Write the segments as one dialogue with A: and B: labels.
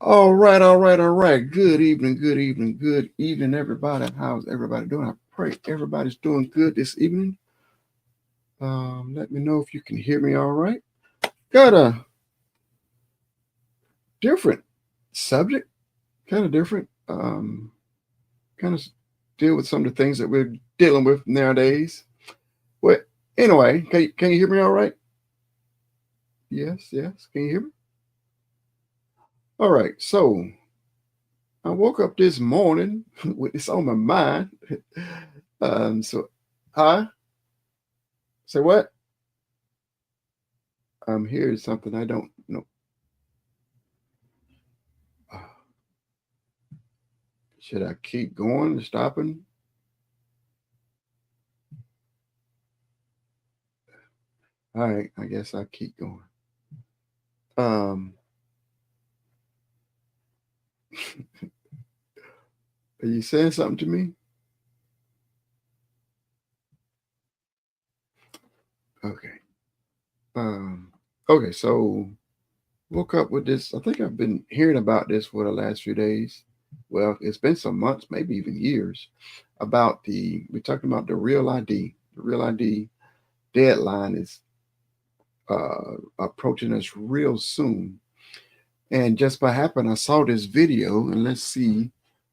A: All right. Good evening, everybody. How's everybody doing? I pray everybody's doing good this evening. Let me know if you can hear me all right. Got a different subject, kind of different. Kind of deal with some of the things that we're dealing with nowadays. Well, anyway, can you hear me all right? Yes. Can you hear me? All right. So I woke up this morning with this on my mind. So, hi. Say what? I'm hearing something I don't know. Uh, Should I keep going, stopping? All right, I guess I'll keep going. Um, are you saying something to me? Okay. Um, okay, so woke up with this. I think I've been hearing about this for the last few days. Well, it's been some months, maybe even years, about we're talking about the Real ID. The Real ID deadline is approaching us real soon. And just by happen, I saw this video, and let's see.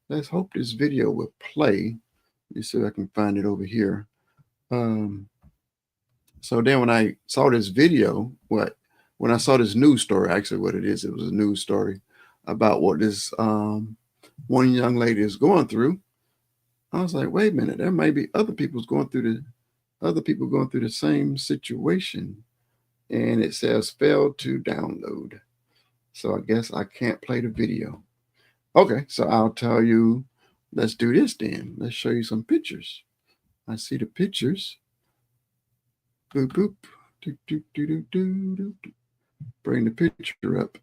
A: Let's hope this video will play. Let me see if I can find it over here. Um, so then when I saw this video, when I saw this news story, actually what it is, it was a news story about what this one young lady is going through. I was like, wait a minute, there may be other people going through the same situation. And it says failed to download. So I guess I can't play the video. Okay, so I'll tell you, let's do this then. Let's show you some pictures. I see the pictures. Boop, boop. Do, do, do, do, do, do. Bring the picture up.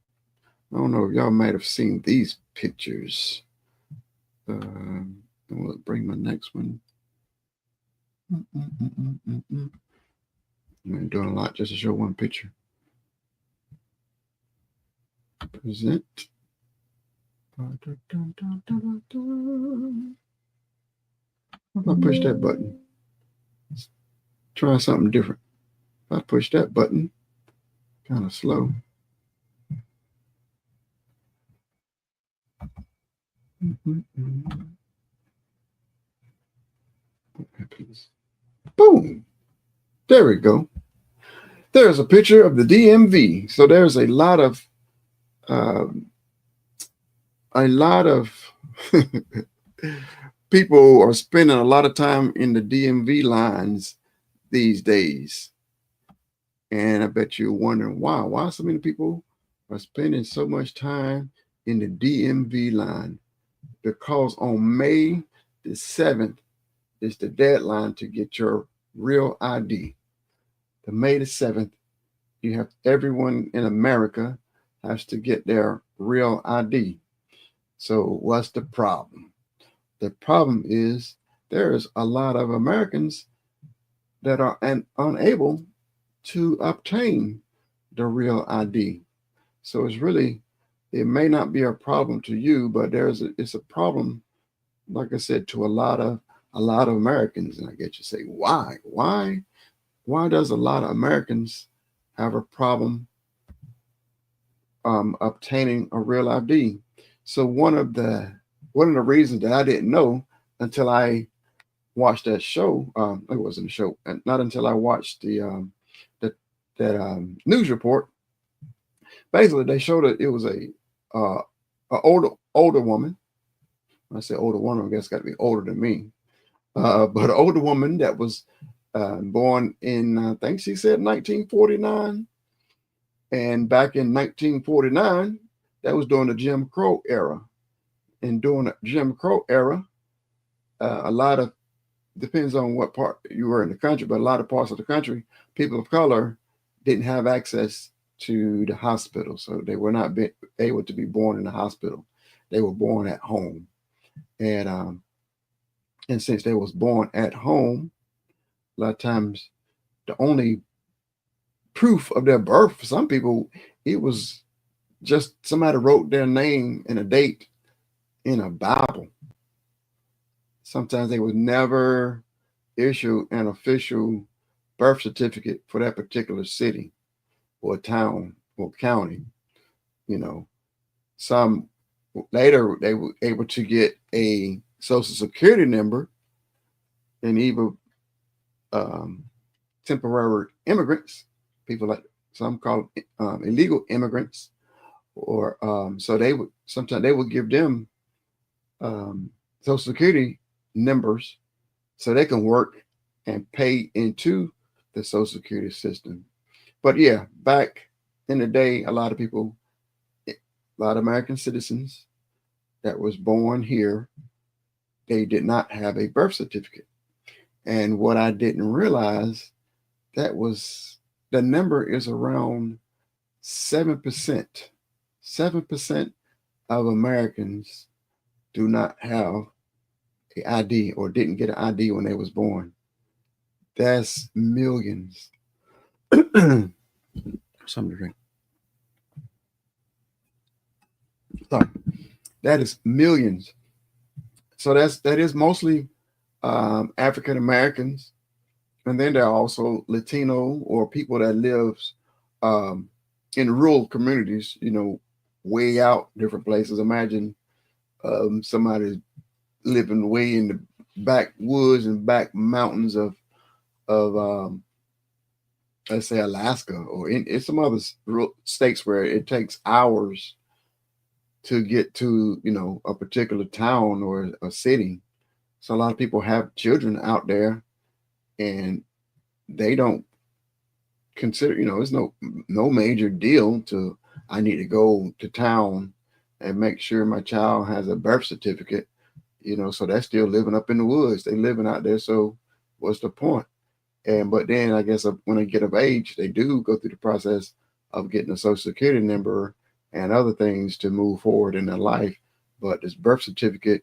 A: I don't know if y'all might have seen these pictures. We'll bring my next one. I'm doing a lot just to show one picture. Present. If I push that button, let's try something different. If I push that button, kind of slow. Boom. There we go. There's a picture of the DMV. So there's a lot of a lot of people are spending a lot of time in the DMV lines these days. And I bet you're wondering why. Why so many people are spending so much time in the DMV line? Because on May the 7th is the deadline to get your real ID. The May the 7th, you have everyone in America has to get their real ID. So what's the problem? The problem is there's a lot of Americans that are unable to obtain the real ID. So it may not be a problem to you, but it's a problem, like I said, to a lot of Americans. And I get you say, why? Why does a lot of Americans have a problem obtaining a real ID? So one of the reasons that I didn't know until I watched that show, it wasn't a show, and not until I watched the that news report. Basically, they showed that it was a older woman. When I say older woman, I guess got to be older than me. But an older woman that was born in, I think she said 1949. And back in 1949, that was during the Jim Crow era. And during the Jim Crow era, a lot of, depends on what part you were in the country, but a lot of parts of the country, people of color didn't have access to the hospital. So they were not able to be born in the hospital. They were born at home. And since they was born at home, a lot of times the only proof of their birth for some people, it was just somebody wrote their name and a date in a Bible. Sometimes they would never issue an official birth certificate for that particular city or town or county. You know, some later they were able to get a social security number, and even um, temporary immigrants, people like some call illegal immigrants, or so they would sometimes they would give them um, social security numbers so they can work and pay into the social security system. But yeah, back in the day, a lot of people, a lot of American citizens that was born here, they did not have a birth certificate. And what I didn't realize, that was the number is around 7%. 7% of Americans do not have a ID or didn't get an ID when they was born. That's millions. Something to drink. Sorry. That is millions. So that is mostly African Americans, and then there are also Latino or people that lives um, in rural communities. You know, way out different places. Imagine somebody living way in the backwoods and back mountains of let's say Alaska or in some other states where it takes hours to get to a particular town or a city. So a lot of people have children out there, and they don't consider, it's no major deal to, I need to go to town and make sure my child has a birth certificate. So they're still living up in the woods. They living out there. So what's the point? And but then I guess when they get of age, they do go through the process of getting a social security number and other things to move forward in their life. But this birth certificate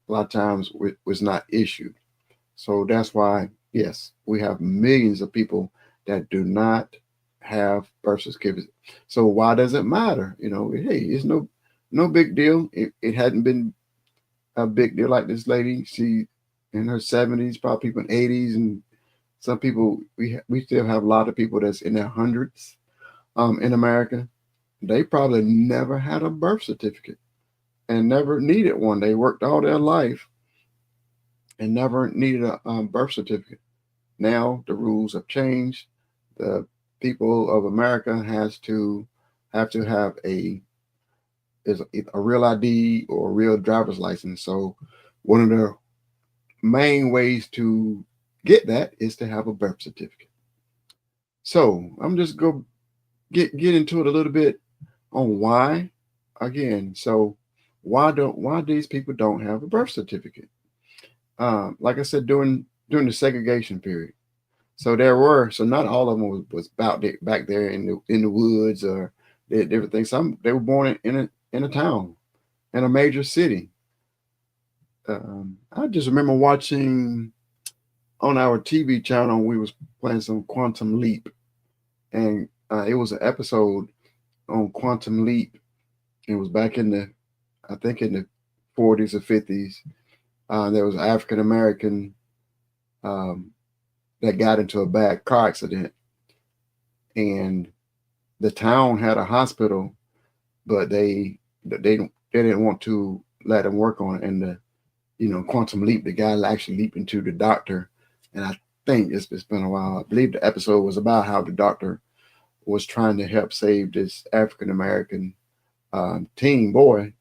A: a lot of times was not issued. So that's why, yes, we have millions of people that do not have birth certificates. So why does it matter? Hey, it's no big deal. It hadn't been a big deal like this lady. She in her 70s, probably people in 80s, and some people we still have a lot of people that's in their hundreds in America. They probably never had a birth certificate and never needed one. They worked all their life and never needed a birth certificate. Now the rules have changed. The people of America have to have a real ID or a real driver's license. So one of the main ways to get that is to have a birth certificate. So I'm just go get into it a little bit on why again. So why these people don't have a birth certificate? Like I said, during the segregation period. So not all of them was back there in the woods or did different things. Some they were born in a town, in a major city. I just remember watching on our TV channel. We was playing some Quantum Leap, and it was an episode on Quantum Leap. It was back I think in the 40s or 50s. There was an African American um, that got into a bad car accident, and the town had a hospital, but they didn't want to let him work on it. And Quantum Leap, the guy actually leaped into the doctor, and I think it's been a while. I believe the episode was about how the doctor was trying to help save this African American teen boy.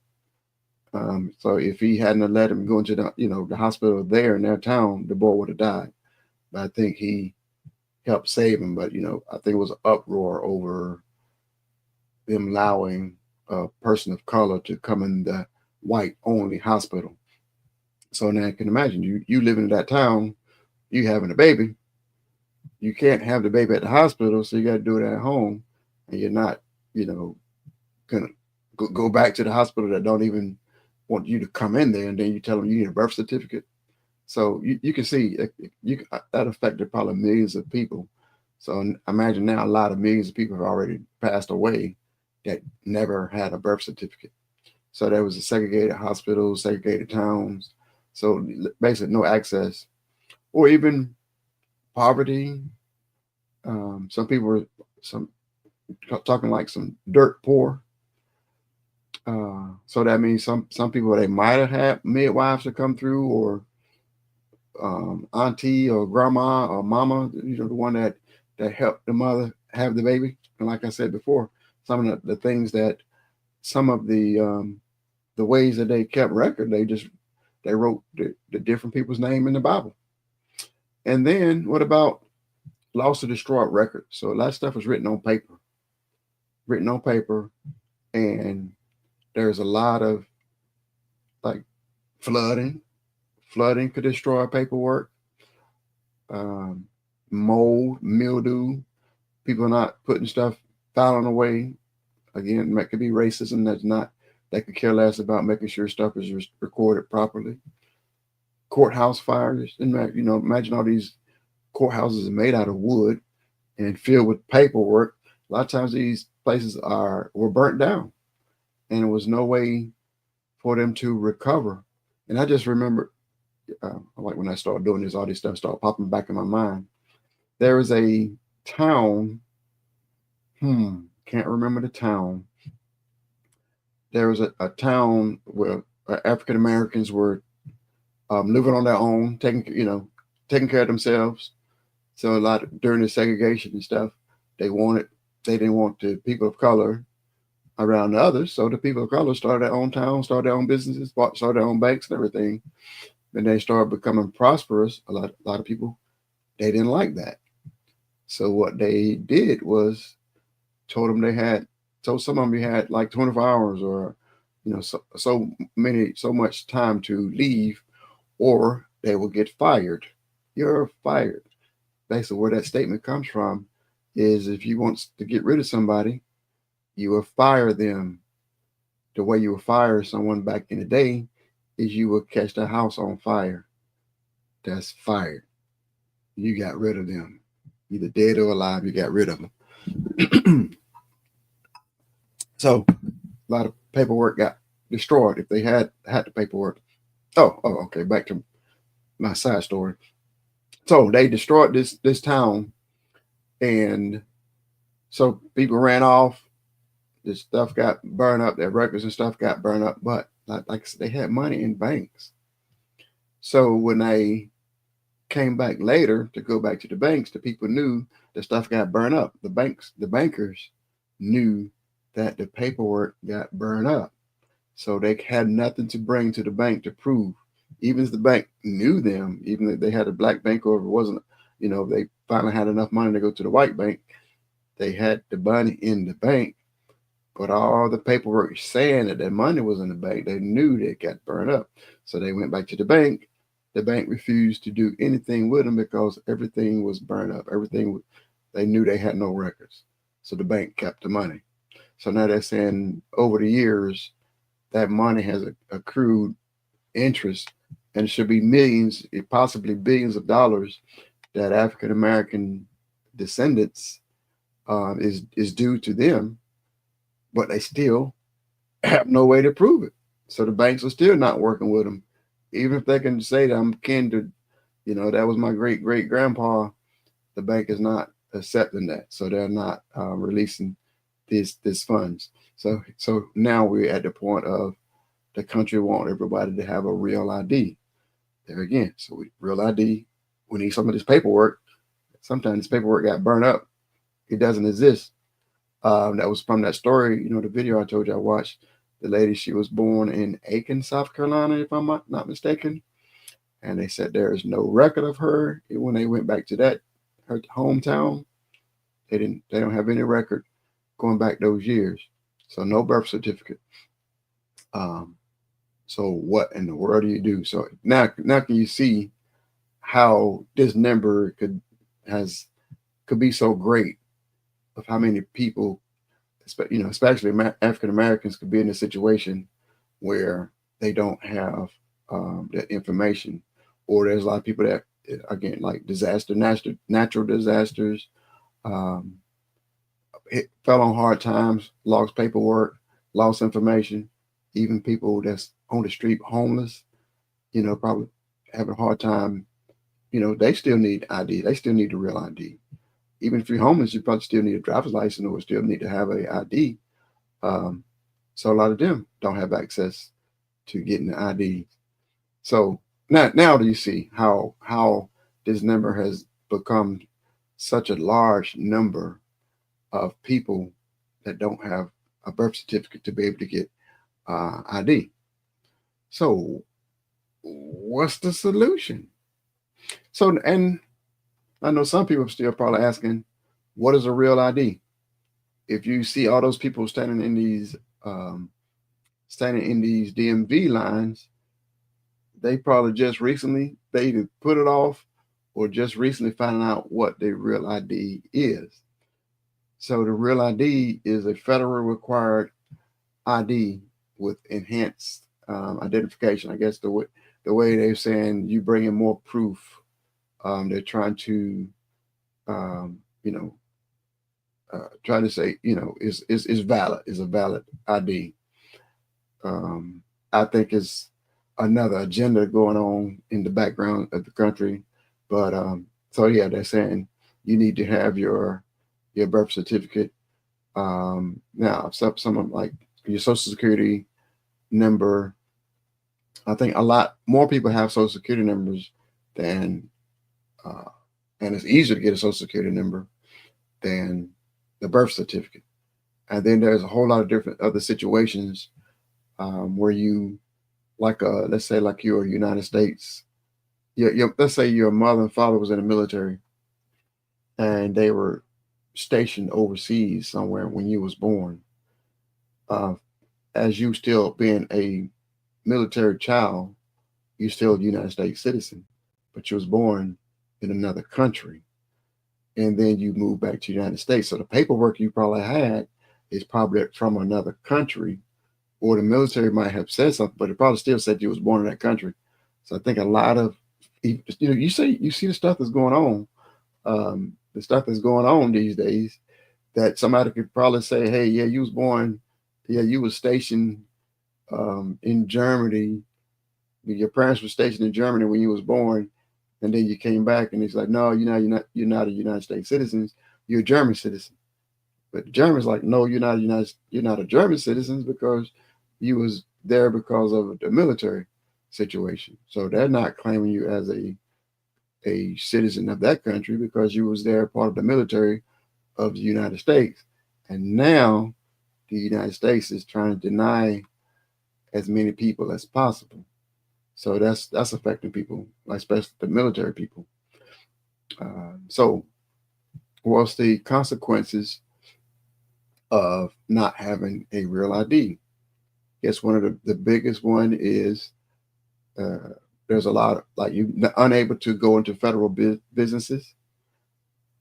A: So if he hadn't let him go into the hospital there in their town, the boy would have died. But I think he helped save him. But I think it was an uproar over them allowing a person of color to come in the white only hospital. So now you can imagine you live in that town, you having a baby, you can't have the baby at the hospital, so you got to do it at home, and you're not, gonna go back to the hospital that don't even want you to come in there, and then you tell them you need a birth certificate. So you can see that affected probably millions of people. So imagine now a lot of millions of people have already passed away that never had a birth certificate. So there was a segregated hospitals, segregated towns. So basically no access, or even poverty. Some people were some talking like some dirt poor. So that means some people, they might have had midwives to come through, or auntie or grandma or mama, the one that helped the mother have the baby. And like I said before, some of the things that some of the ways that they kept record, they wrote the different people's name in the Bible. And then what about lost or destroyed records? So a lot of stuff was written on paper, and there's a lot of like flooding. Flooding could destroy paperwork. Um, Mold, mildew, people not putting stuff, filing away. Again, that could be racism. That could care less about making sure stuff is recorded properly. Courthouse fires. Imagine all these courthouses are made out of wood and filled with paperwork. A lot of times these places were burnt down, and there was no way for them to recover. And I just remember, like when I started doing this, all this stuff started popping back in my mind. There is a town. Can't remember the town. There was a town where African Americans were living on their own, taking care of themselves. So a lot during the segregation and stuff, they didn't want the people of color around the others. So the people of color started their own town, started their own businesses, started their own banks and everything. And they started becoming prosperous. A lot of people, they didn't like that. So what they did was told some of them you had like 24 hours, or so much time to leave, or they will get fired. You're fired. Basically, where that statement comes from is, if you want to get rid of somebody, you will fire them. The way you would fire someone back in the day is you would catch the house on fire. That's fired. You got rid of them. Either dead or alive, you got rid of them. So a lot of paperwork got destroyed if they had the paperwork. Okay. Back to my side story. So they destroyed this town, and so people ran off. This stuff got burned up. Their records and stuff got burned up. But like I said, they had money in banks. So when they came back later to go back to the banks, the people knew the stuff got burned up. The bankers knew that the paperwork got burned up. So they had nothing to bring to the bank to prove. Even if the bank knew them, even if they had a black bank, or if it wasn't, they finally had enough money to go to the white bank, they had the money in the bank. But all the paperwork saying that their money was in the bank, they knew they got burned up. So they went back to the bank. The bank refused to do anything with them because everything was burned up. They knew they had no records. So the bank kept the money. So now they're saying over the years, that money has accrued interest, and it should be millions, possibly billions of dollars that African American descendants is due to them, but they still have no way to prove it. So the banks are still not working with them, even if they can say that I'm kin to, that was my great great grandpa. The bank is not accepting that, so they're not releasing these funds. So now we're at the point of the country want everybody to have a real ID. There again, so real ID. We need some of this paperwork. Sometimes this paperwork got burned up. It doesn't exist. That was from that story, the video I told you I watched. The lady, she was born in Aiken, South Carolina, if I'm not mistaken. And they said there is no record of her. When they went back to her hometown, they don't have any record going back those years. So no birth certificate. So what in the world do you do? So now can you see how this number could be so great, of how many people, especially African Americans, could be in a situation where they don't have that information, or there's a lot of people that, again, like natural disasters, fell on hard times, lost paperwork, lost information. Even people that's on the street homeless, probably having a hard time. They still need ID. They still need the real ID. Even if you're homeless, you probably still need a driver's license or still need to have a ID. Um, so a lot of them don't have access to getting the ID. So now do you see how this number has become such a large number of people that don't have a birth certificate to be able to get ID? So what's the solution? So, and I know some people are still probably asking, what is a real ID? If you see all those people um, standing in these DMV lines, they probably just recently they either put it off or just recently found out what the real ID is. So the real ID is a federal required ID with enhanced identification. I guess the way they're saying you bring in more proof. They're trying to, um, you know, trying to say, is valid, is a valid ID. Um, I think it's another agenda going on in the background of the country. But so yeah, they're saying you need to have your birth certificate. Now, some of like your social security number. I think a lot more people have social security numbers than, uh, and it's easier to get a social security number than the birth certificate. And then there's a whole lot of different other situations where you, like, let's say, like you're United States. Let's say your mother and father was in the military, and they were stationed overseas somewhere when you was born. Uh, as you still being a military child, you're still a United States citizen, but you was born in another country, and then you move back to the United States. So the paperwork you probably had is probably from another country, or the military might have said something, but it probably still said you was born in that country. So I think a lot of, you see the stuff that's going on, the stuff that's going on these days, that somebody could probably say, hey, yeah, you was born, yeah, you was stationed in Germany. Your parents were stationed in Germany when you was born, and then you came back, and it's like, no, you're not a United States citizen. You're a German citizen. But the Germans like, no, you're not a German citizen because you was there because of the military situation. So they're not claiming you as a citizen of that country because you was there part of the military of the United States. And now the United States is trying to deny as many people as possible. So that's affecting people, especially the military people. So what's the consequences of not having a real ID? Guess one of the biggest one is uh, there's a lot of, like, you unable to go into federal businesses,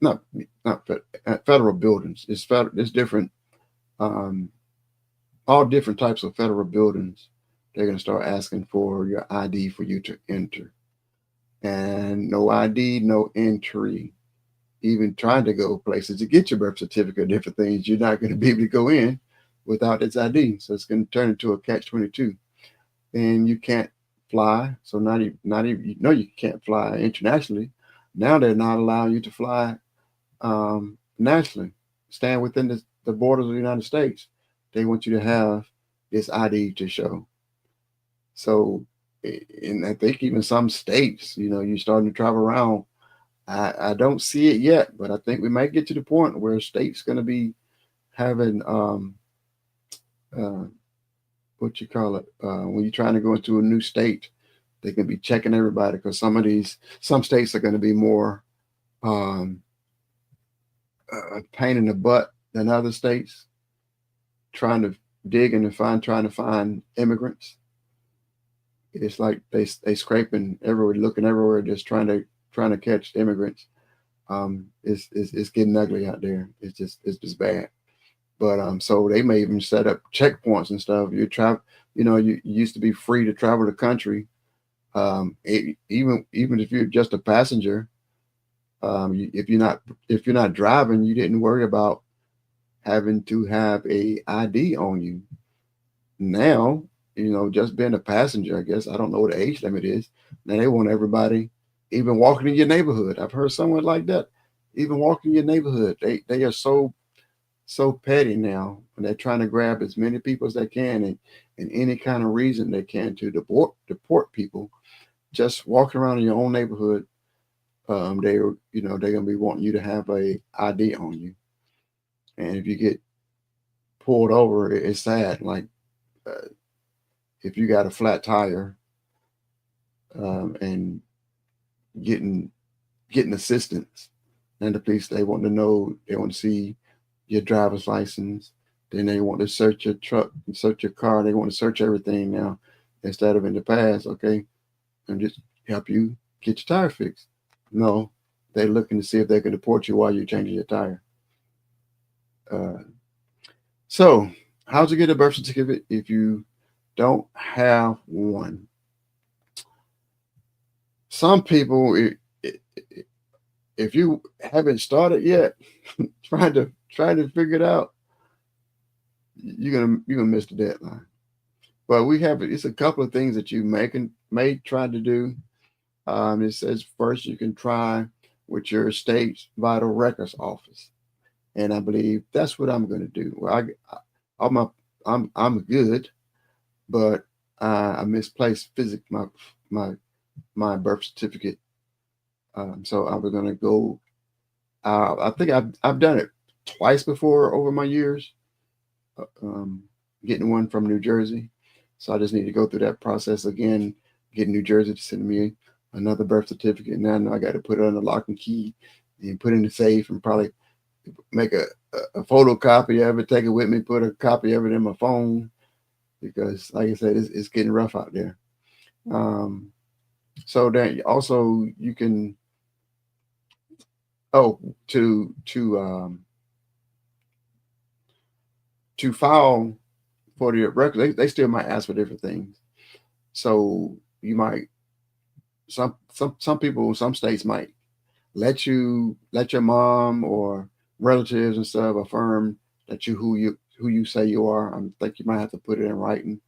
A: not federal buildings. It's different, um, all different types of federal buildings. They're going to start asking for your ID for you to enter, and no ID, no entry. Even trying to go places to get your birth certificate, different things, you're not going to be able to go in without its ID. So it's going to turn into a catch-22. And you can't fly. So not even you can't fly internationally. Now they're not allowing you to fly nationally. Stand within the borders of the United States. They want you to have this ID to show. So, and I think even some states, you're starting to travel around. I don't see it yet, but I think we might get to the point where states going to be having uh, what you call it, when you're trying to go into a new state, they can be checking everybody because some states are going to be more um, pain in the butt than other states, trying to trying to find immigrants. It's like they scraping everywhere, looking everywhere, just trying to catch immigrants. It's getting ugly out there. It's just bad. But so they may even set up checkpoints and stuff. You used to be free to travel the country. Even if you're just a passenger, if you're not driving, you didn't worry about having to have a ID on you. Now, just being a passenger, I guess, I don't know what the age limit is. Now they want everybody, even walking in your neighborhood. I've heard someone like that, even walking in your neighborhood. They are so petty now, and they're trying to grab as many people as they can, and any kind of reason they can to deport people. Just walking around in your own neighborhood, they're gonna be wanting you to have a ID on you, and if you get pulled over, it's sad. Like uh, if you got a flat tire, and getting getting assistance, and the police, they want to know, they want to see your driver's license. Then they want to search your truck, search your car. They want to search everything now, instead of in the past. Okay, and just help you get your tire fixed. No, they're looking to see if they can deport you while you're changing your tire. Uh, so, how to get a birth certificate if you don't have one? Some people, if you haven't started yet, trying to figure it out, you're gonna miss the deadline. But it's a couple of things that you may try to do. It says first you can try with your state's vital records office, and I believe that's what I'm going to do. Well, I'm a, I'm good, but I misplaced my my birth certificate. So I was going to go. I think I've done it twice before over my years, getting one from New Jersey. So I just need to go through that process again, getting New Jersey to send me another birth certificate. Now I know I got to put it on the lock and key and put it in the safe, and probably make a photocopy of it, take it with me, put a copy of it in my phone, because, like I said, it's getting rough out there. Um, so then also you can, oh, to file for the record, they still might ask for different things. So you might, some people, some states might let your mom or relatives and stuff affirm that who you say you are. I think you might have to put it in writing.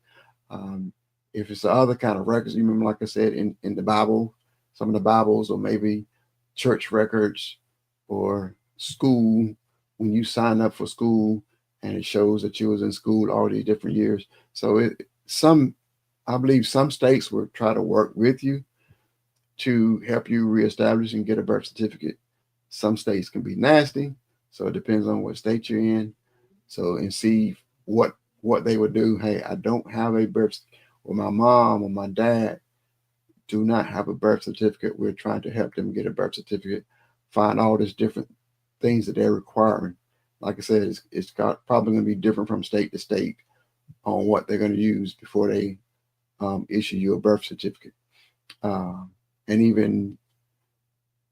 A: Um, if it's the other kind of records, you remember, like I said, in the Bible, some of the Bibles, or maybe church records, or school, when you sign up for school and it shows that you was in school all these different years. So some, I believe some states will try to work with you to help you reestablish and get a birth certificate. Some states can be nasty, so it depends on what state you're in. So, and see what they would do. Hey, I don't have a birth, or my mom or my dad do not have a birth certificate. We're trying to help them get a birth certificate. Find all these different things that they're requiring. Like I said, it's got probably going to be different from state to state on what they're going to use before they issue you a birth certificate. Um, and even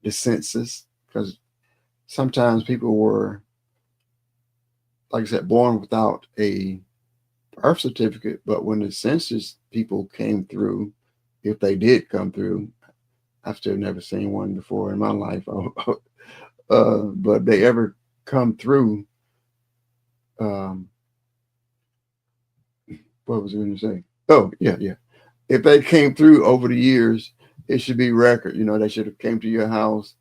A: the census, because sometimes people were, like I said, born without a birth certificate, but when the census people came through, if they did come through, I've still never seen one before in my life. But they ever come through, um, what was I going to say? Oh, yeah, yeah. If they came through over the years, it should be record. They should have came to your house,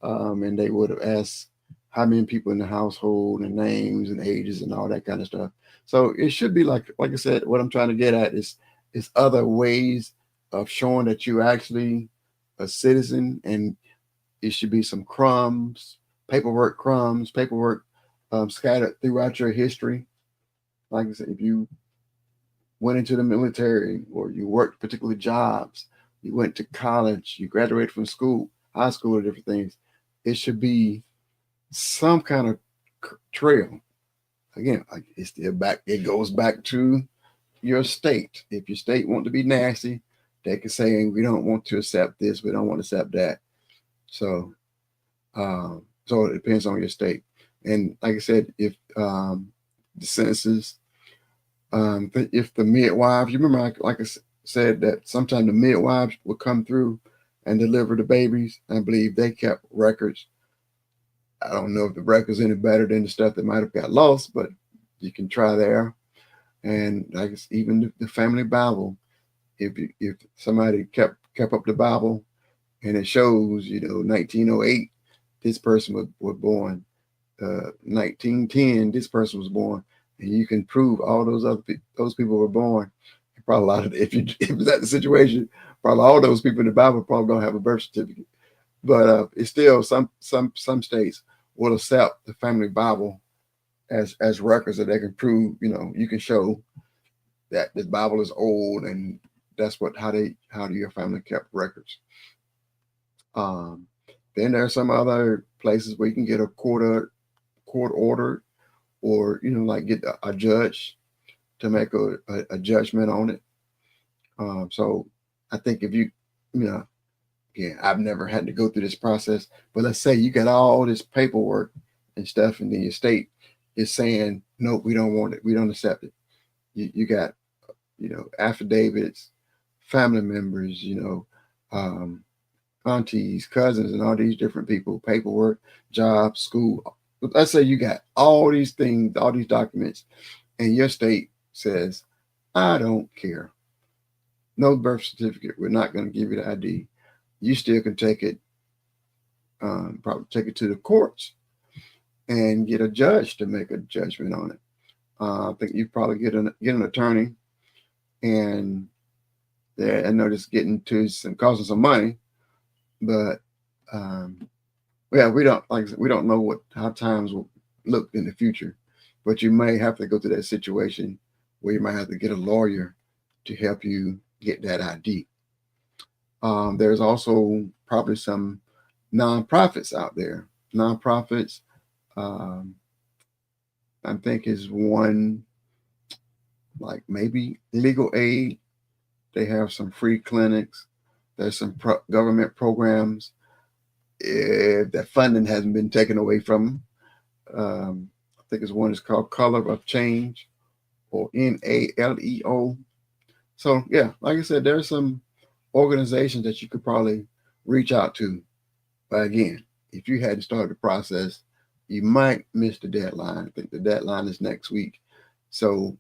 A: and they would have asked how many people in the household, and names and ages and all that kind of stuff. So it should be like I said. What I'm trying to get at is other ways of showing that you actually a citizen, and it should be some paperwork scattered throughout your history. Like I said, if you went into the military, or you worked particular jobs, you went to college, you graduated from school, high school, or different things, it should be some kind of trail. Again, like it's still back. It goes back to your state. If your state want to be nasty, they can say we don't want to accept this, we don't want to accept that. So, so it depends on your state. And like I said, if the census, if the midwives, you remember, like I said, that sometimes the midwives will come through and deliver the babies. I believe they kept records. I don't know if the record's any better than the stuff that might have got lost, but you can try there. And I guess even the family Bible, if somebody kept up the Bible and it shows, 1908, this person was born. 1910, this person was born, and you can prove all those people were born. Probably a lot of if that's the situation, probably all those people in the Bible probably gonna have a birth certificate. But it's still some states will accept the family Bible as records that they can prove. You can show that the Bible is old, and that's how your family kept records. Um, then there are some other places where you can get a court order, or like get a judge to make a judgment on it. So I think if again, I've never had to go through this process, but let's say you got all this paperwork and stuff, and then your state is saying, no, we don't want it, we don't accept it. You got affidavits, family members, um, aunties, cousins, and all these different people, paperwork, job, school. Let's say you got all these things, all these documents, and your state says, I don't care. No birth certificate. We're not going to give you the ID. You still can take it, probably take it to the courts and get a judge to make a judgment on it. I think you probably get an attorney, and I know this getting to costing some money, but we don't we don't know how times will look in the future, but you may have to go through that situation where you might have to get a lawyer to help you get that ID. There's also probably some nonprofits out there. Nonprofits, I think, is one, like maybe Legal Aid. They have some free clinics. There's some government programs. If that funding hasn't been taken away from them, I think it's one that's called Color of Change, or NALEO. So yeah, like I said, there's some organizations that you could probably reach out to. But again, if you hadn't started the process, you might miss the deadline. I think the deadline is next week. So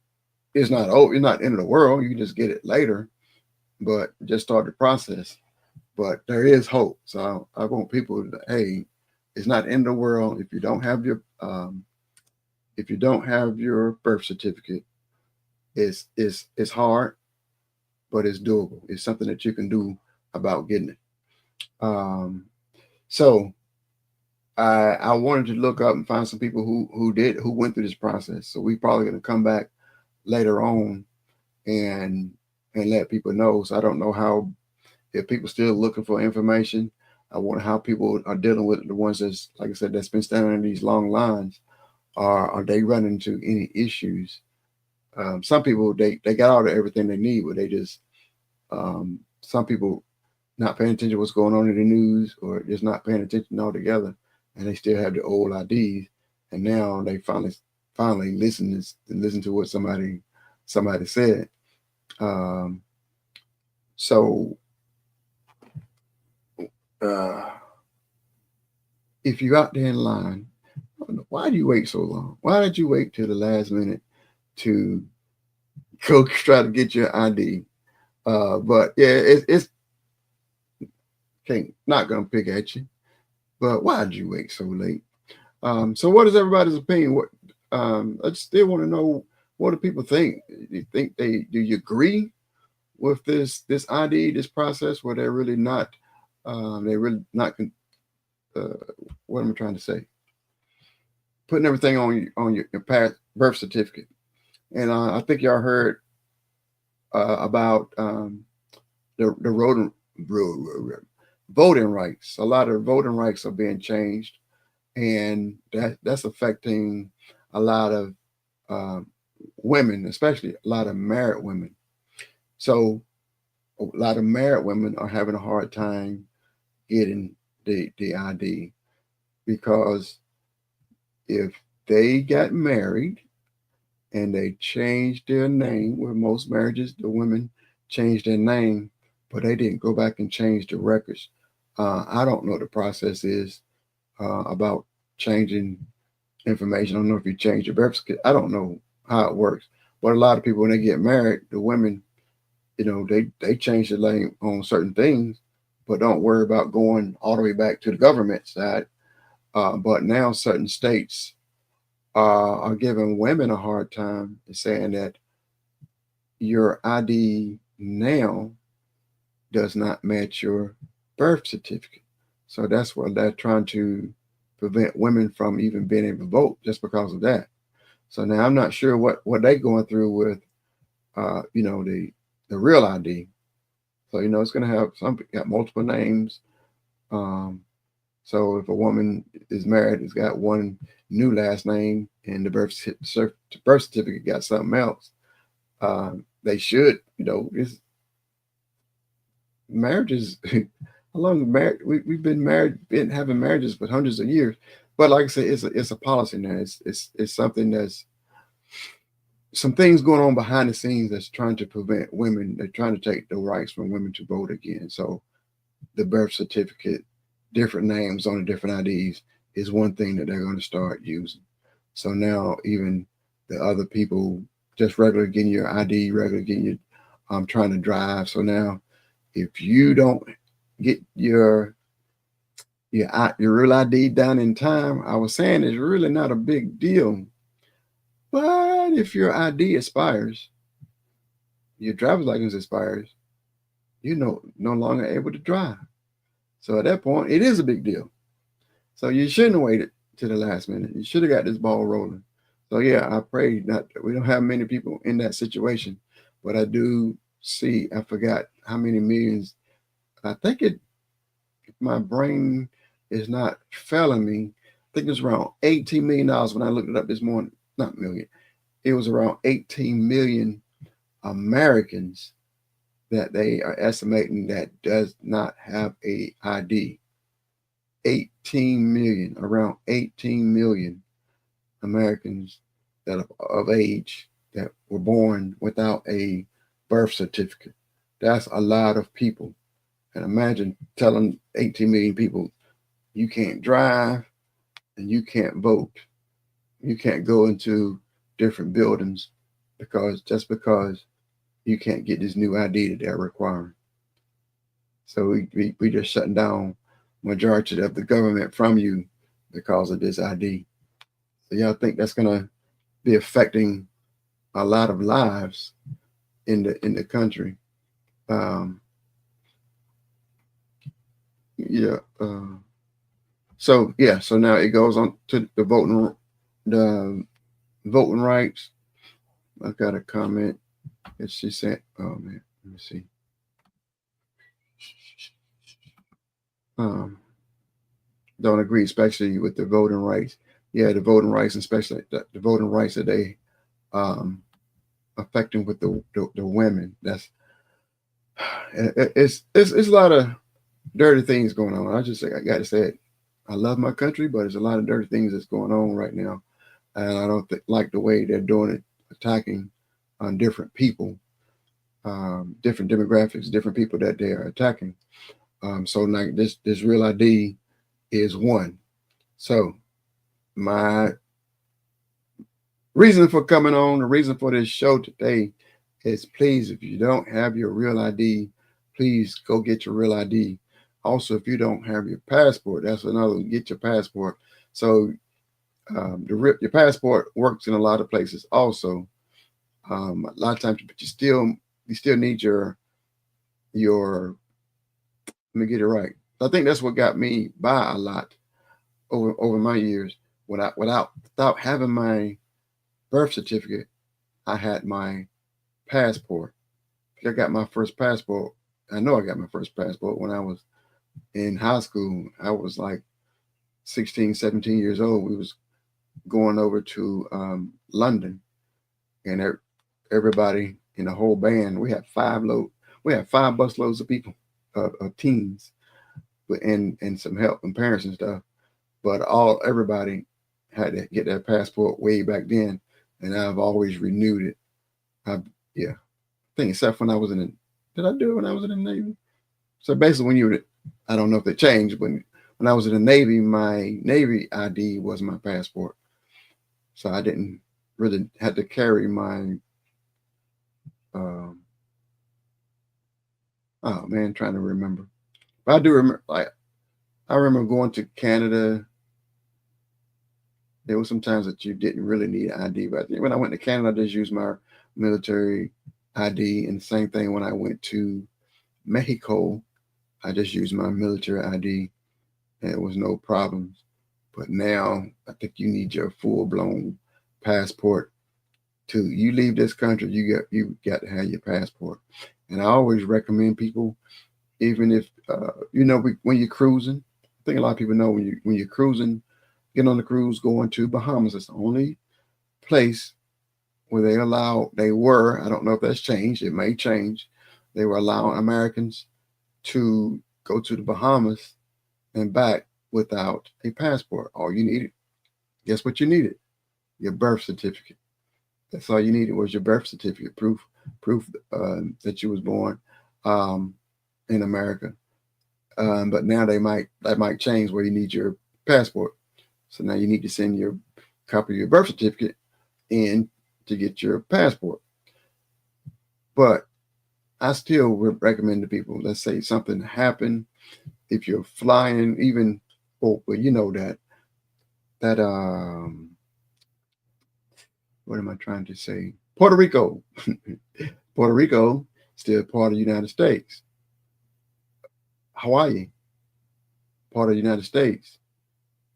A: it's not the end of the world. You can just get it later, but just start the process. But there is hope. So I want people to, hey, it's not the end of the world if you don't have your birth certificate. It's hard, but it's doable. It's something that you can do about getting it. So I wanted to look up and find some people who went through this process. So we probably going to come back later on and let people know. So I don't know if people still looking for information. I wonder how people are dealing with the ones that's, like I said, that's been standing in these long lines. Are they running into any issues? Some people they got all everything they need, but they just some people not paying attention to what's going on in the news, or just not paying attention altogether, and they still have the old IDs, and now they finally listen to what somebody said. So if you're out there in line, why do you wait so long? Why did you wait till the last minute to go try to get your ID? But yeah, it's not gonna pick at you. But why did you wait so late? So what is everybody's opinion? I still want to know, what do people think? Do you agree with this ID, this process, where they're really not what am I trying to say? Putting everything on your past birth certificate. And I think y'all heard about the voting rights. A lot of voting rights are being changed, and that's affecting a lot of women, especially a lot of married women. So a lot of married women are having a hard time getting the ID, because if they got married and they changed their name, where most marriages the women changed their name, but they didn't go back and change the records. I don't know what the process is about changing information. I don't know if you change your birth certificate. I don't know how it works. But a lot of people, when they get married, the women, they change the name on certain things, but don't worry about going all the way back to the government side. But now certain states are giving women a hard time, saying that your ID now does not match your birth certificate. So that's what they're trying to prevent women from even being able to vote just because of that. So now I'm not sure what they're going through with, the real ID. So it's going to have some got multiple names. Um, so if a woman is married, it's got one new last name, and the birth certificate got something else. They should, it's marriages. How long married? We've been married, been having marriages for hundreds of years. But like I said, it's a policy now. It's something that's some things going on behind the scenes that's trying to prevent women. They're trying to take the rights from women to vote again. So the birth certificate, different names on the different IDs is one thing that they're going to start using. So now even the other people just regular getting your ID, regular getting your trying to drive. So now if you don't get your real ID done in time, I was saying it's really not a big deal. But if your ID expires, your driver's license expires, you're no longer able to drive. So at that point, it is a big deal. So you shouldn't have waited to the last minute. You should have got this ball rolling. So yeah, I pray not we don't have many people in that situation, but I do see. I forgot how many millions. I think if my brain is not failing me, I think it was around $18 million when I looked it up this morning. Not million. It was around 18 million Americans that they are estimating that does not have a ID. 18 million, around 18 million Americans that are of age that were born without a birth certificate. That's a lot of people. And imagine telling 18 million people you can't drive and you can't vote. You can't go into different buildings because you can't get this new ID that they're requiring. So we just shutting down majority of the government from you because of this ID. So y'all think that's gonna be affecting a lot of lives in the country? Um, yeah. So yeah. So now it goes on to the voting rights. I got a comment that she sent. Oh man, let me see. Um, don't agree, especially with the voting rights. Yeah, the voting rights, especially the voting rights that they um, affecting with the women. That's it's a lot of dirty things going on. I got to say it. I love my country, but there's a lot of dirty things that's going on right now, and I don't like the way they're doing it, attacking on different people, different demographics, different people that they are attacking. So like this real ID is one. So my reason for coming on, the reason for this show today is please, if you don't have your real ID, please go get your real ID. Also, if you don't have your passport, that's another one, get your passport. So your passport works in a lot of places also. A lot of times, but you still need your let me get it right. I think that's what got me by a lot over my years. Without having my birth certificate, I had my passport. I got my first passport. I know I got my first passport when I was in high school. I was like 16, 17 years old. We was going over to London, and everybody in the whole band, we had 5 busloads of people, of teens, and some help and parents and stuff. But everybody had to get that passport way back then, and I've always renewed it. Yeah, I think except when I was did I do it when I was in the Navy? So basically, I don't know if they changed, but when I was in the Navy, my Navy ID was my passport. So I didn't really had to carry my, um, oh man, trying to remember. But I do remember, like, I remember going to Canada. There were some times that you didn't really need an ID, but when I went to Canada, I just used my military ID. And the same thing when I went to Mexico, I just used my military ID, and it was no problems. But now I think you need your full blown passport to you leave this country. You got to have your passport. And I always recommend people, even if when you're cruising. I think a lot of people know when you're cruising, get on the cruise going to Bahamas. It's the only place where they were, I don't know if that's changed, it may change. They were allowing Americans to go to the Bahamas and back without a passport. All you needed, guess what you needed? Your birth certificate. That's all you needed was your birth certificate, proof that you was born um, in America. But now that might change where you need your passport. So now you need to send your copy of your birth certificate in to get your passport. But I still would recommend to people, let's say something happened, if you're flying, even, oh, well, you know that what am I trying to say? Puerto Rico. Puerto Rico, still part of the United States. Hawaii, part of the United States.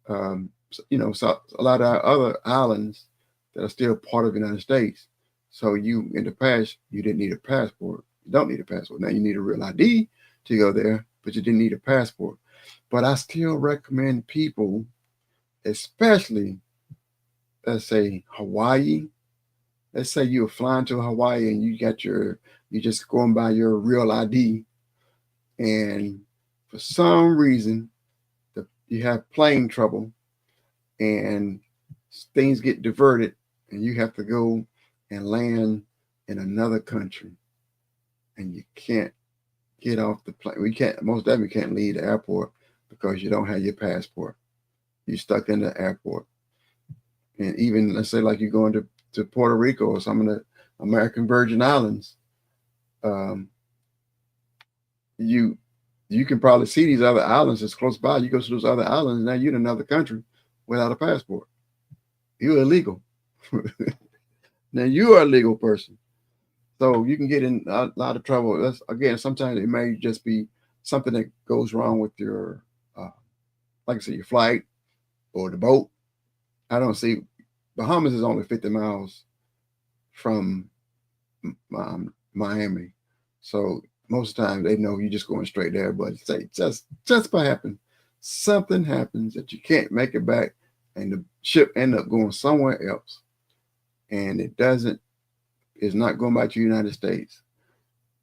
A: So a lot of other islands that are still part of the United States. So you, in the past, you didn't need a passport. You don't need a passport. Now you need a real ID to go there, but you didn't need a passport. But I still recommend people, especially, let's say Hawaii. Let's say you're flying to Hawaii and you just going by your real ID, and for some reason you have plane trouble and things get diverted and you have to go and land in another country and you can't get off the plane. We can't, most definitely can't leave the airport because you don't have your passport. You're stuck in the airport. And even, let's say, like you're going to Puerto Rico or some of the American Virgin Islands, um, you you can probably see these other islands that's close by. You go to those other islands, now you're in another country without a passport. You're illegal. Now you are a legal person. So you can get in a lot of trouble. That's, again, sometimes it may just be something that goes wrong with your, like I said, your flight or the boat. I don't see, Bahamas is only 50 miles from Miami. So most of the time they know you're just going straight there. But say just by happen, something happens that you can't make it back and the ship end up going somewhere else. And it's not going back to the United States.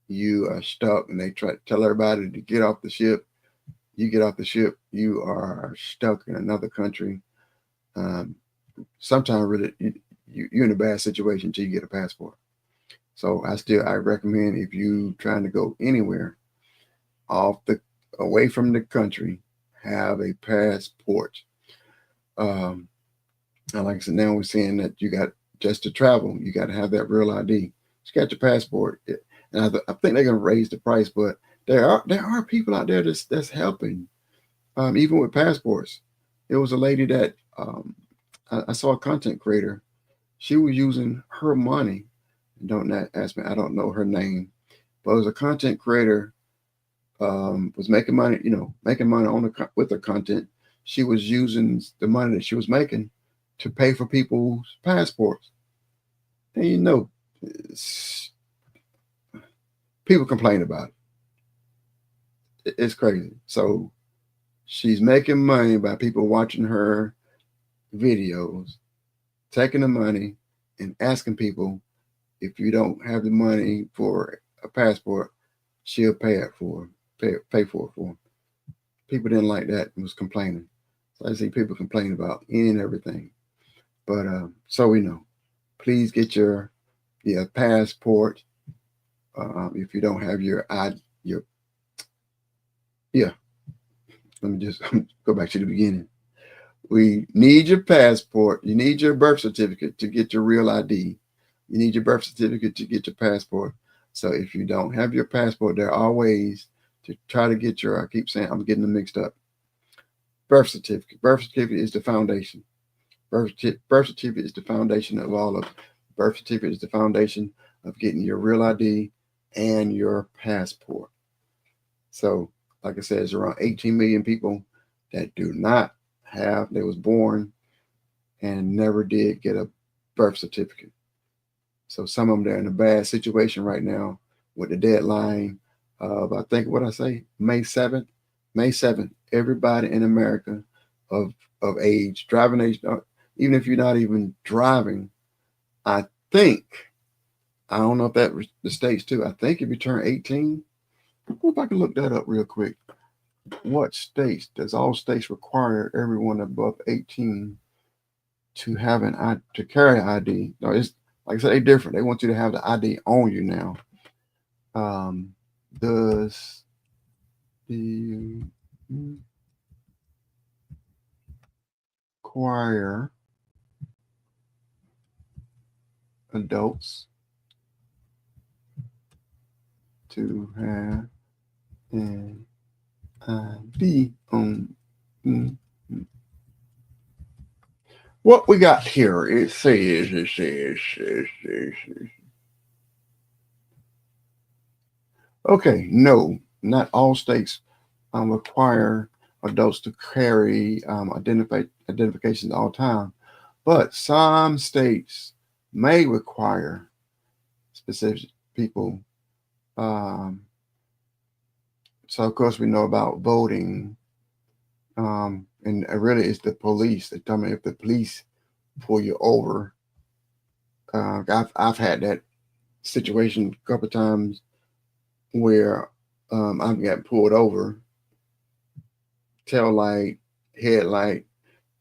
A: You are stuck and they try to tell everybody to get off the ship. You get off the ship, you are stuck in another country. Sometimes really you're in a bad situation until you get a passport. So I recommend, if you trying to go anywhere away from the country, have a passport. And like I said, now we're saying that you got, just to travel, you got to have that real ID. You got your passport, and I think they're going to raise the price, but there are people out there that's helping, even with passports. There was a lady that I saw, a content creator. She was using her money. Don't ask me. I don't know her name, but it was a content creator. Was making money, making money with the content. She was using the money that she was making to pay for people's passports. And people complain about it. It's crazy. So she's making money by people watching her videos, taking the money and asking people, if you don't have the money for a passport, she'll pay for it for them. People didn't like that and was complaining. So I see people complain about any and everything. But so we know, please get your passport. If you don't have your yeah, let me just go back to the beginning. We need your passport. You need your birth certificate to get your real ID. You need your birth certificate to get your passport. So if you don't have your passport, there are ways to try to get your, I keep saying, I'm getting them mixed up. Birth certificate. Birth certificate is the foundation. Birth certificate is the foundation of all of. Birth certificate is the foundation of getting your real ID and your passport. So, like I said, it's around 18 million people that do not have, they was born and never did get a birth certificate. So some of them, they're in a bad situation right now with the deadline of, I think, what I say, May 7th. May 7th, everybody in America of age, driving age, even if you're not even driving, I think, I don't know if that was the states too. I think if you turn 18, if I can look that up real quick. What states, does all states require everyone above 18 to have to carry an ID? No, it's like I said, they're different. They want you to have the ID on you now. Does the require adults to have an ID on? What we got here, it says, okay, no, not all states require adults to carry identifications all the time, but some states may require specific people. So of course we know about voting, and really it's the police. They tell me if the police pull you over. I've had that situation a couple of times where I've got pulled over, tail light, headlight,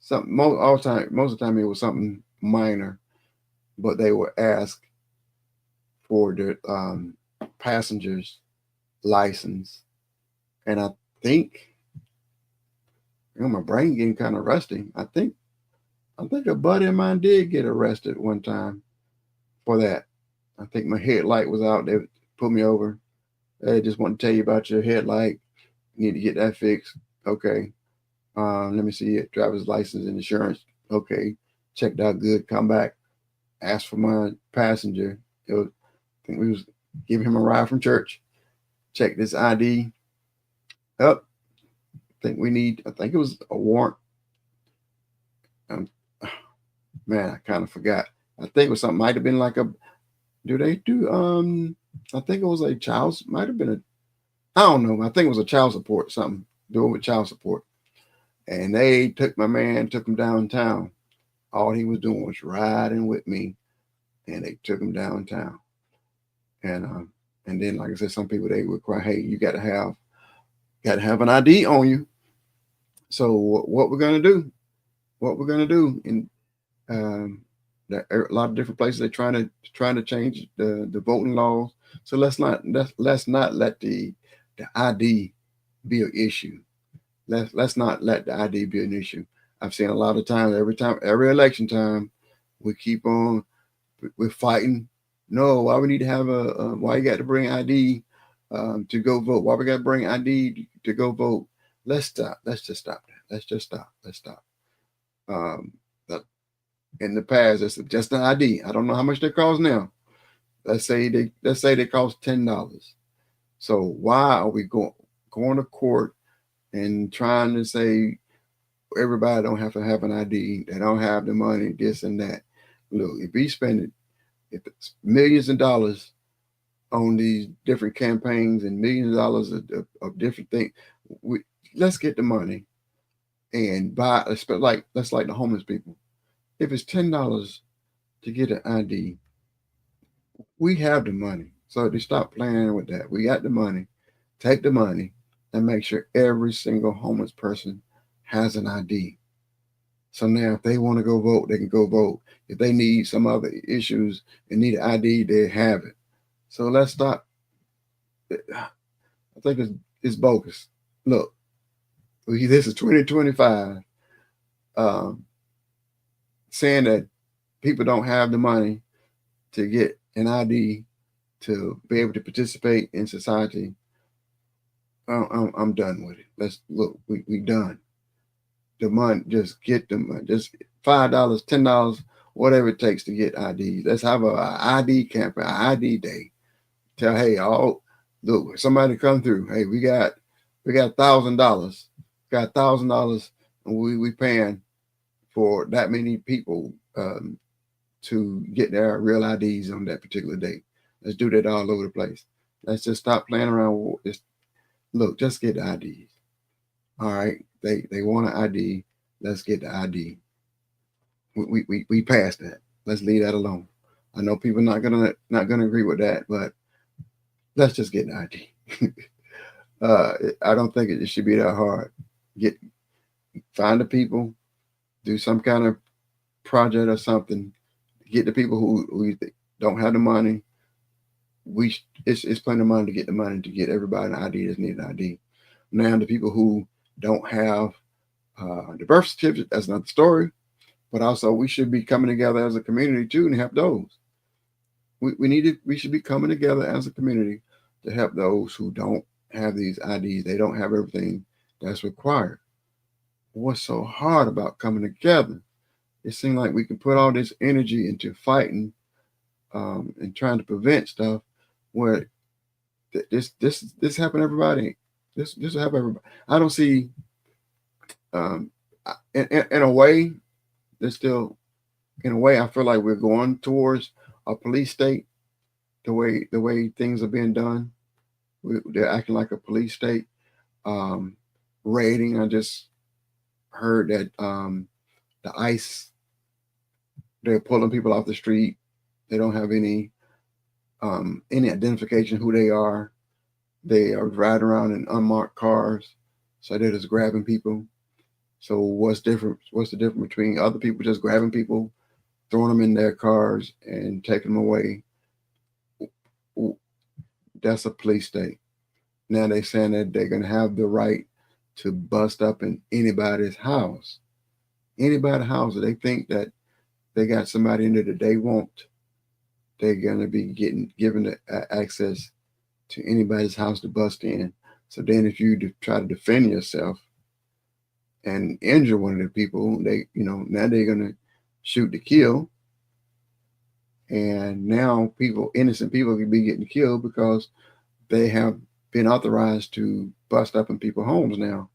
A: something. Most of the time it was something minor, but they would ask for the passenger's license, and I think, my brain getting kind of rusty. I think a buddy of mine did get arrested one time for that. I think my headlight was out. They put me over. They just want to tell you about your headlight. You need to get that fixed. Okay. Let me see it. Driver's license and insurance. Okay. Checked out good. Come back. Asked for my passenger. I think we was giving him a ride from church. Check this ID. Up. I think it was a warrant. Man, I kind of forgot. I think it was something, might have been like do they do, I think it was might have been I don't know. I think it was a child support, something doing with child support. And they took my man, took him downtown. All he was doing was riding with me, and they took him downtown. And then, like I said, some people, they require, hey, you got to have an ID on you. So what we're gonna do? In a lot of different places, they're trying to change the voting laws. So let's not let the ID be an issue. Let's not let the ID be an issue. I've seen a lot of times, every election time, we're fighting. No, why we need to have why you got to bring ID to go vote? Why we got to bring ID to go vote? Let's stop. Let's just stop that. Let's stop. In the past, it's just an ID. I don't know how much they cost now. Let's say they cost $10. So why are we going to court and trying to say everybody don't have to have an ID? They don't have the money, this and that. Look, if it's millions of dollars on these different campaigns and millions of dollars of different things, let's get the money and buy. That's like the homeless people. If it's $10 to get an ID, we have the money. So they stop playing with that. We got the money. Take the money and make sure every single homeless person has an ID. So now if they want to go vote, they can go vote. If they need some other issues and need an ID, they have it. So let's stop. I think it's bogus. Look, This is 2025. Um, saying that people don't have the money to get an ID to be able to participate in society. I'm done with it. Let's look. We done. The money, just get the money. Just $5, $10, whatever it takes to get IDs. Let's have a ID camp, an ID day. Tell, hey, all look, somebody come through. Hey, we got $1,000. Got $1,000, and we paying for that many people to get their real IDs on that particular date. Let's do that all over the place. Let's just stop playing around with this. Look, just get the IDs. All right, they want an ID. Let's get the ID. We passed that. Let's leave that alone. I know people not gonna agree with that, but let's just get an ID. I don't think it should be that hard. Find the people, do some kind of project or something. Get the people who don't have the money. It's plenty of money to get the money to get everybody an ID that's needed an ID. Now the people who don't have the birth certificate, that's another story. But also we should be coming together as a community too and help those. We should be coming together as a community to help those who don't have these IDs. They don't have everything that's required. What's so hard about coming together? It seems like we can put all this energy into fighting and trying to prevent stuff where this happen to everybody. This will happen to everybody. I don't see in a way, there's still in a way I feel like we're going towards a police state. The way things are being done, they're acting like a police state. Raiding. I just heard that the ICE, they're pulling people off the street. They don't have any identification who they are. They are riding around in unmarked cars, so they're just grabbing people. So what's different? What's the difference between other people just grabbing people, throwing them in their cars, and taking them away? That's a police state. Now they're saying that they're going to have the right to bust up in anybody's house. Anybody's house. They think that they got somebody in there that they want. They're going to be given the access to anybody's house to bust in. So then if you try to defend yourself and injure one of the people, now they're going to shoot to kill. And now innocent people can be getting killed because they have been authorized to bust up in people's homes now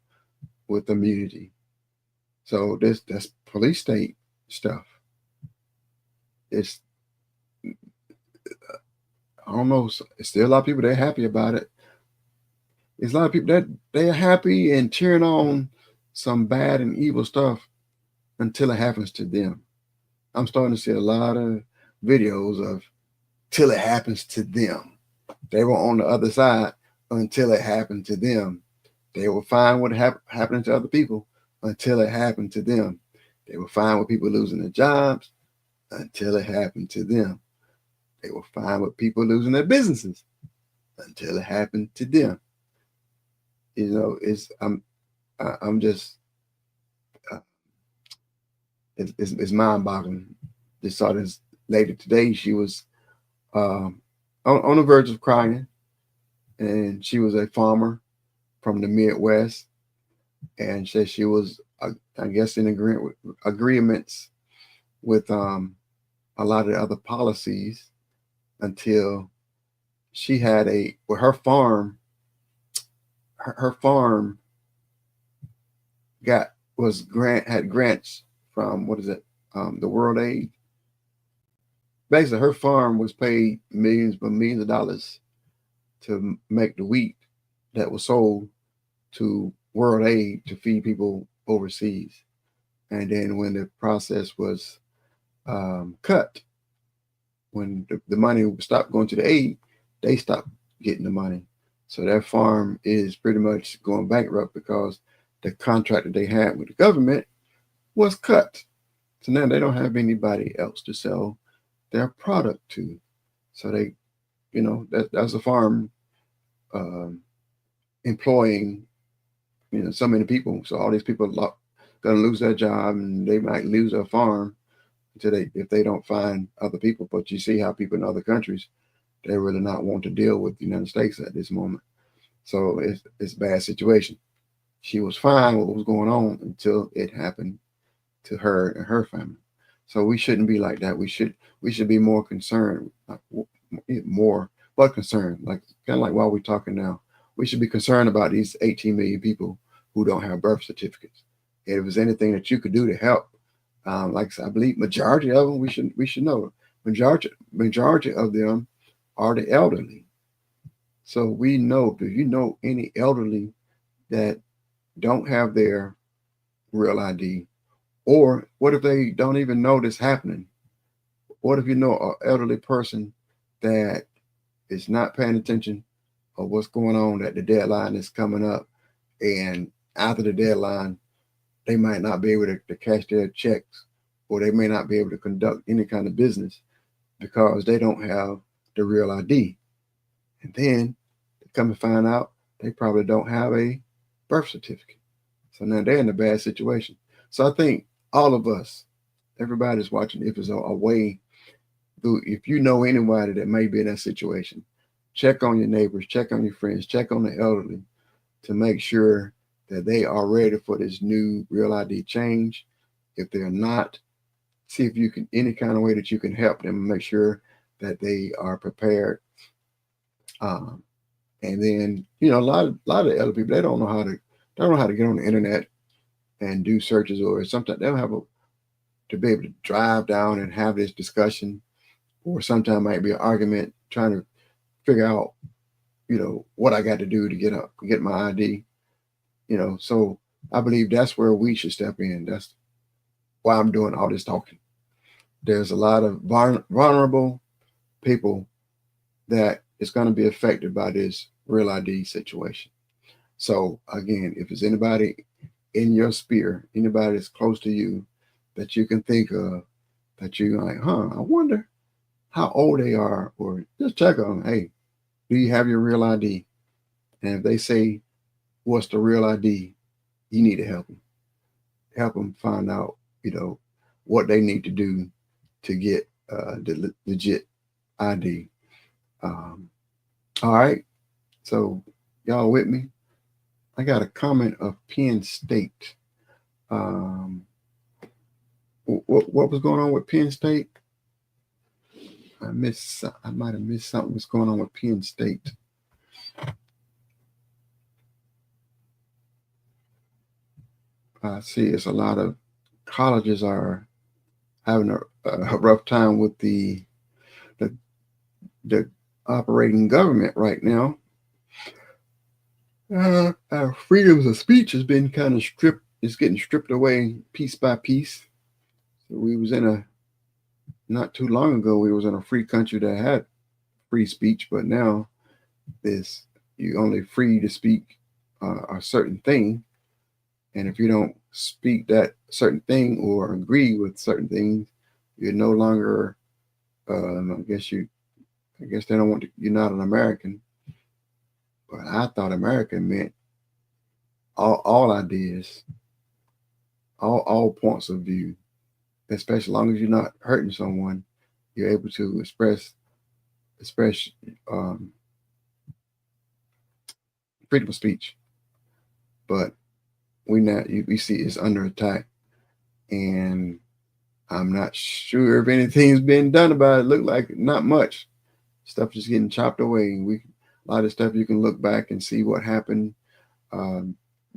A: with immunity. So that's police state stuff. It's I don't know. It's still a lot of people, they're happy about it. There's a lot of people that they're happy and cheering on some bad and evil stuff until it happens to them. I'm starting to see a lot of videos of till it happens to them. They were on the other side until it happened to them. They were fine with happening to other people until it happened to them. They were fine with people losing their jobs until it happened to them. They were fine with people losing their businesses until it happened to them. I'm just it's mind-boggling. Just saw this lady today. She was on the verge of crying, and she was a farmer from the Midwest, and said she was, I guess, in agreements with a lot of the other policies until she had her farm. Her farm had grants from the World Aid. Basically, her farm was paid millions of dollars to make the wheat that was sold to World Aid to feed people overseas. And then when the process was cut, when the money stopped going to the aid, they stopped getting the money. So that farm is pretty much going bankrupt because the contract that they had with the government was cut. So now they don't have anybody else to sell their product to. So they, that's a farm employing so many people. So all these people are going to lose their job, and they might lose their farm if they don't find other people. But you see how people in other countries, they really not want to deal with the United States at this moment. So it's a bad situation. She was fine with what was going on until it happened to her and her family. So we shouldn't be like that. We should be more concerned, more but concerned, like kind of like while we're talking now. We should be concerned about these 18 million people who don't have birth certificates. And if there's anything that you could do to help, like I said, I believe majority of them we should know. Majority of them are the elderly. So we know, if you know any elderly that don't have their real ID, or what if they don't even know this happening? What if you know an elderly person that is not paying attention of what's going on, that the deadline is coming up, and after the deadline, they might not be able to cash their checks, or they may not be able to conduct any kind of business because they don't have the real ID. And then they come and find out they probably don't have a birth certificate. So now they're in a bad situation. So I think all of us, everybody's watching, if there's a way, if you know anybody that may be in that situation, check on your neighbors, check on your friends, check on the elderly to make sure that they are ready for this new real ID change. If they're not, see if you can, any kind of way that you can help them, make sure that they are prepared. Um, and then, a lot of elder people, they don't know how to get on the internet and do searches, or sometimes they don't have to be able to drive down and have this discussion, or sometimes might be an argument trying to figure out, what I got to do to get my ID. So I believe that's where we should step in. That's why I'm doing all this talking. There's a lot of vulnerable people that is going to be affected by this real ID situation. So again, if there's anybody in your sphere, anybody that's close to you that you can think of, that you're like, I wonder how old they are, or just check on them. Hey, do you have your real ID? And if they say, what's the real ID? You need to help them. Help them find out, what they need to do to get the legit ID. All right. So y'all with me? I got a comment of Penn State. What was going on with Penn State? I might have missed something. What's going on with Penn State? I see it's a lot of colleges are having a rough time with the operating government right now. Our freedoms of speech has been kind of stripped. It's getting stripped away piece by piece. So we was not too long ago, we was in a free country that had free speech, but now you only free to speak a certain thing, and if you don't speak that certain thing or agree with certain things, you're no longer. I guess they don't want you're not an American. But I thought American meant all ideas, all points of view, especially as long as you're not hurting someone, you're able to express freedom of speech. But we see it's under attack, and I'm not sure if anything's been done about it. Look like not much. Stuff just getting chopped away. A lot of stuff you can look back and see what happened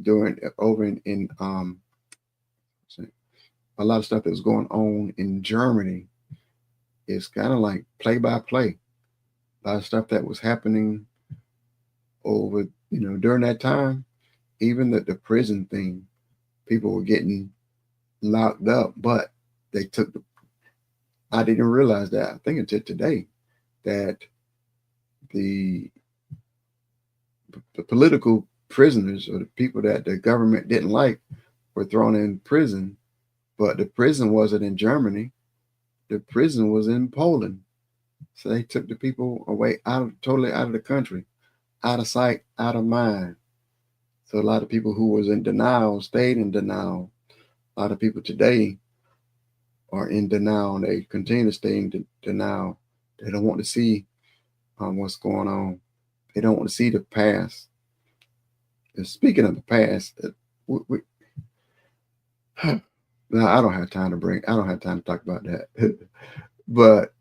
A: during over in a lot of stuff that was going on in Germany. It's kind of like play by play. A lot of stuff that was happening over during that time. Even the prison thing, people were getting locked up, but they took I didn't realize that. I think until today that the political prisoners, or the people that the government didn't like, were thrown in prison, but the prison wasn't in Germany. The prison was in Poland. So they took the people away totally out of the country, out of sight, out of mind. So a lot of people who was in denial stayed in denial. A lot of people today are in denial. They continue to stay in denial. They don't want to see what's going on. They don't want to see the past. And speaking of the past, we, now I don't have time to bring. I don't have time to talk about that. But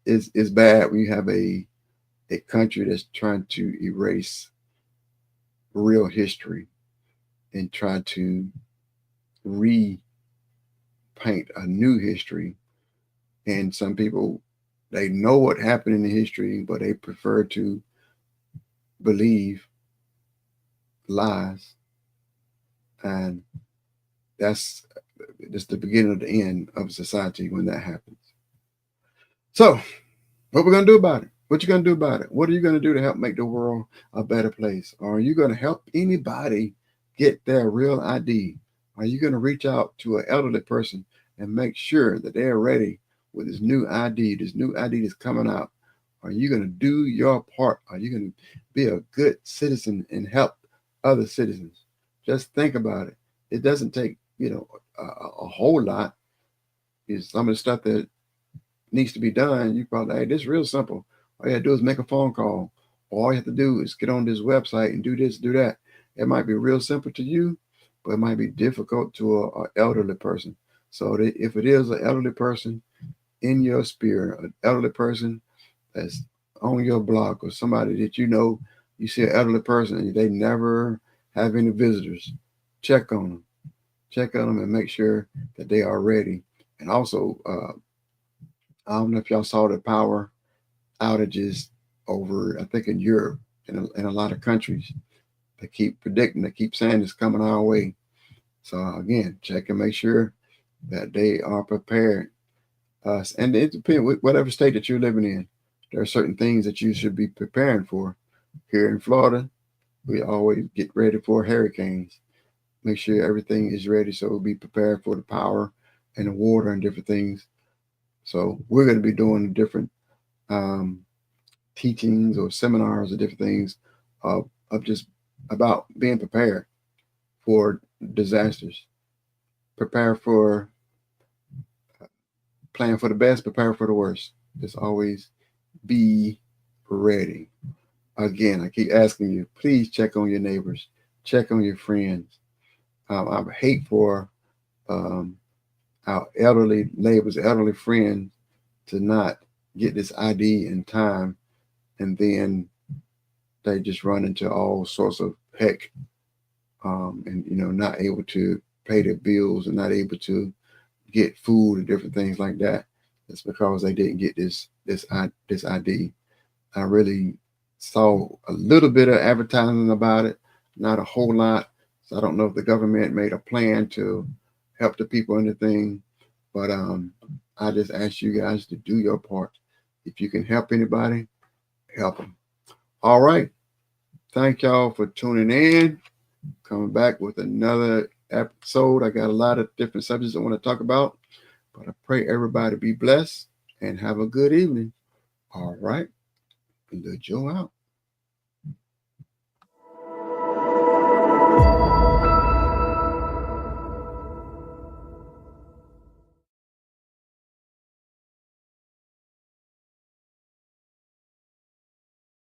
A: it's bad when you have a country that's trying to erase real history and try to repaint a new history. And some people, they know what happened in the history, but they prefer to believe lies. And that's the beginning of the end of society when that happens. So what we're gonna do about it? What you gonna do about it? What are you gonna do to help make the world a better place? Or are you gonna help anybody get their real ID? Are you gonna reach out to an elderly person and make sure that they're ready with this new ID, that's coming out? Are you gonna do your part? Are you gonna be a good citizen and help other citizens? Just think about it. It doesn't take, a whole lot. Is some of the stuff that needs to be done, you probably, hey, this is real simple. All you have to do is make a phone call. All you have to do is get on this website and do this, do that. It might be real simple to you, but it might be difficult to an elderly person. So if it is an elderly person in your sphere, an elderly person that's on your block, or somebody that you see an elderly person and they never have any visitors, check on them. Check on them and make sure that they are ready. And also, I don't know if y'all saw the power outages over, I think, in Europe and in a lot of countries. They keep predicting, they keep saying it's coming our way. So again, check and make sure that they are prepared. And it depends, whatever state that you're living in, there are certain things that you should be preparing for. Here in Florida, we always get ready for hurricanes. Make sure everything is ready so we'll be prepared for the power and the water and different things. So we're going to be doing different teachings or seminars or different things of just about being prepared for disasters. Prepare for, plan for the best, prepare for the worst. Just always be ready. Again, I keep asking you, please check on your neighbors, check on your friends. I hate for our elderly neighbors, elderly friends to not get this ID in time, and then they just run into all sorts of heck, and not able to pay their bills and not able to get food and different things like that. It's because they didn't get this ID. I really saw a little bit of advertising about it, not a whole lot. So I don't know if the government made a plan to help the people in the thing, but I just ask you guys to do your part. If you can help anybody, help them. All right. Thank y'all for tuning in. Coming back with another episode. I got a lot of different subjects I want to talk about, but I pray everybody be blessed and have a good evening. All right. Good Joe out.